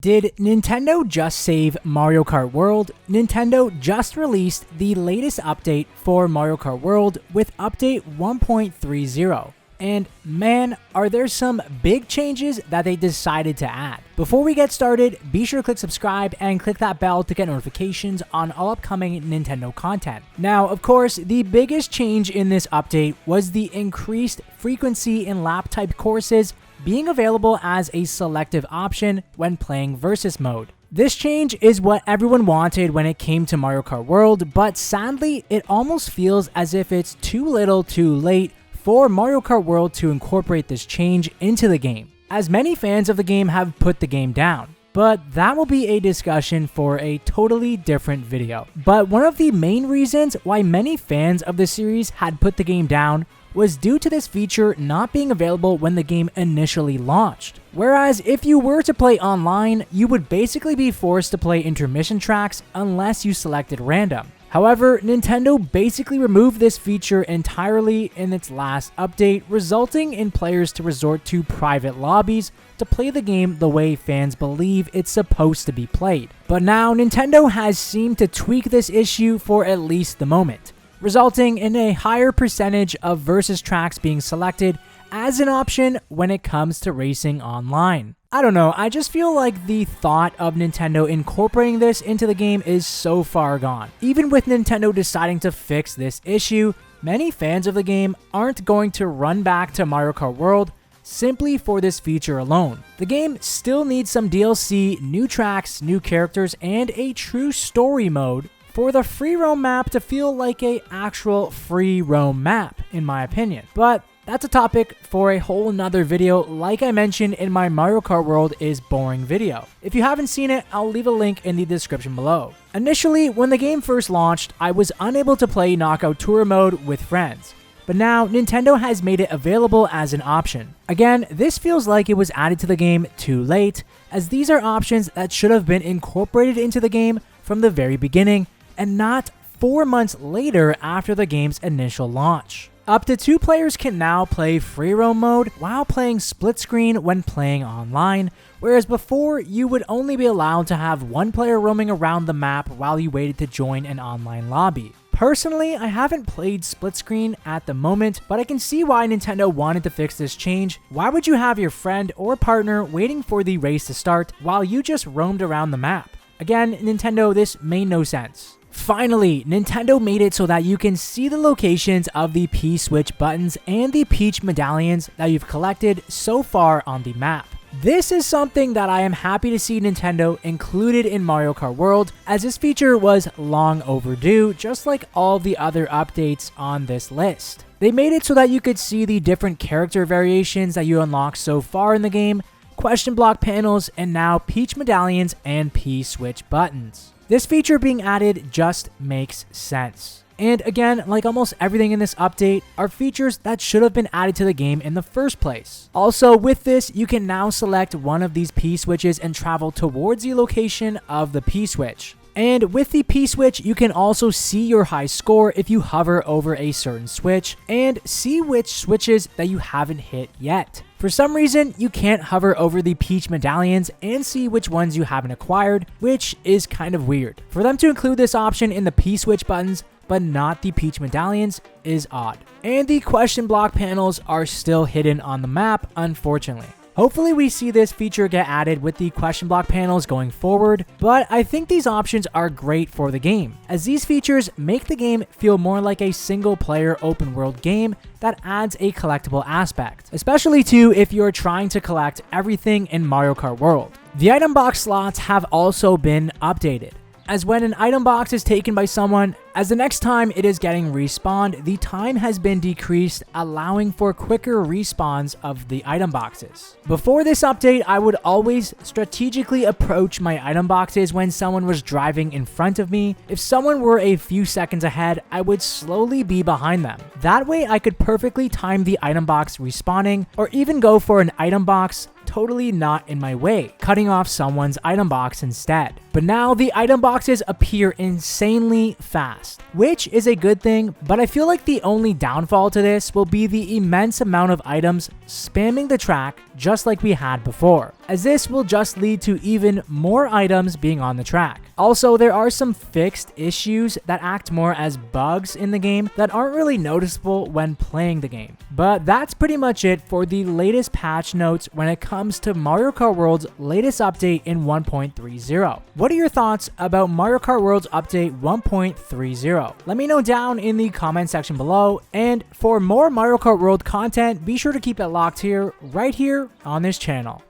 Did Nintendo just save Mario Kart World? Nintendo just released the latest update for Mario Kart World with update 1.30. And man, are there some big changes that they decided to add. Before we get started, be sure to click subscribe and click that bell to get notifications on all upcoming Nintendo content. Now, of course, the biggest change in this update was the increased frequency in lap type courses being available as a selective option when playing versus mode. This change is what everyone wanted when it came to Mario Kart World, but sadly, it almost feels as if it's too little too late for Mario Kart World to incorporate this change into the game, as many fans of the game have put the game down. But that will be a discussion for a totally different video. But one of the main reasons why many fans of the series had put the game down was due to this feature not being available when the game initially launched. Whereas if you were to play online, you would basically be forced to play intermission tracks unless you selected random. However, Nintendo basically removed this feature entirely in its last update, resulting in players to resort to private lobbies to play the game the way fans believe it's supposed to be played. But now Nintendo has seemed to tweak this issue for at least the moment, resulting in a higher percentage of versus tracks being selected as an option when it comes to racing online. I don't know, I just feel like the thought of Nintendo incorporating this into the game is so far gone. Even with Nintendo deciding to fix this issue, many fans of the game aren't going to run back to Mario Kart World simply for this feature alone. The game still needs some DLC, new tracks, new characters, and a true story mode for the free roam map to feel like a actual free roam map, in my opinion. But that's a topic for a whole nother video, like I mentioned in my Mario Kart World is boring video. If you haven't seen it, I'll leave a link in the description below. Initially, when the game first launched, I was unable to play Knockout Tour mode with friends, but now Nintendo has made it available as an option. Again, this feels like it was added to the game too late, as these are options that should have been incorporated into the game from the very beginning, and not 4 months later after the game's initial launch. Up to 2 players can now play free roam mode while playing split screen when playing online, whereas before you would only be allowed to have 1 player roaming around the map while you waited to join an online lobby. Personally, I haven't played split screen at the moment, but I can see why Nintendo wanted to fix this change. Why would you have your friend or partner waiting for the race to start while you just roamed around the map? Again, Nintendo, this made no sense. Finally, Nintendo made it so that you can see the locations of the P-Switch buttons and the Peach medallions that you've collected so far on the map. This is something that I am happy to see Nintendo included in Mario Kart World, as this feature was long overdue, just like all the other updates on this list. They made it so that you could see the different character variations that you unlocked so far in the game, question block panels, and now Peach medallions and P-Switch buttons. This feature being added just makes sense. And again, like almost everything in this update, are features that should have been added to the game in the first place. Also, with this, you can now select one of these P-switches and travel towards the location of the P-switch. And with the P-switch, you can also see your high score if you hover over a certain switch, and see which switches that you haven't hit yet. For some reason, you can't hover over the Peach medallions and see which ones you haven't acquired, which is kind of weird. For them to include this option in the P-switch buttons, but not the Peach medallions, is odd. And the question block panels are still hidden on the map, unfortunately. Hopefully we see this feature get added with the question block panels going forward, but I think these options are great for the game, as these features make the game feel more like a single player open world game that adds a collectible aspect, especially too if you're trying to collect everything in Mario Kart World. The item box slots have also been updated, as when an item box is taken by someone, as the next time it is getting respawned, the time has been decreased, allowing for quicker respawns of the item boxes. Before this update, I would always strategically approach my item boxes when someone was driving in front of me. If someone were a few seconds ahead, I would slowly be behind them. That way I could perfectly time the item box respawning, or even go for an item box totally not in my way, cutting off someone's item box instead. But now the item boxes appear insanely fast, which is a good thing, but I feel like the only downfall to this will be the immense amount of items spamming the track just like we had before. as this will just lead to even more items being on the track. Also, there are some fixed issues that act more as bugs in the game that aren't really noticeable when playing the game. But that's pretty much it for the latest patch notes when it comes to Mario Kart World's latest update in 1.30. What are your thoughts about Mario Kart World's update 1.30? Let me know down in the comment section below, and for more Mario Kart World content, be sure to keep it locked here, right here on this channel.